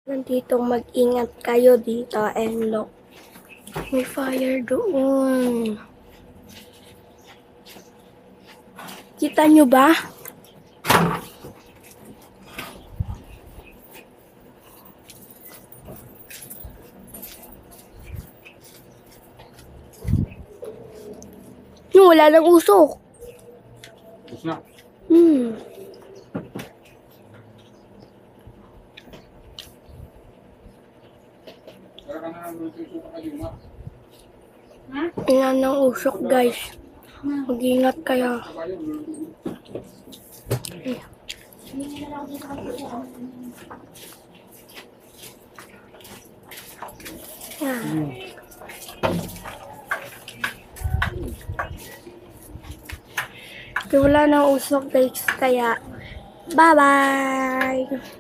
Nandito mag-ingat kayo dito, Enlo. May fire doon. Kita nyo ba? Yung wala ng usok. Tapos na. Kaya ka na lang dito sa kalima. Wala ng usok, guys. Mag-ingat kayo. Yan. Wala ng usok, guys. Kaya, bye-bye!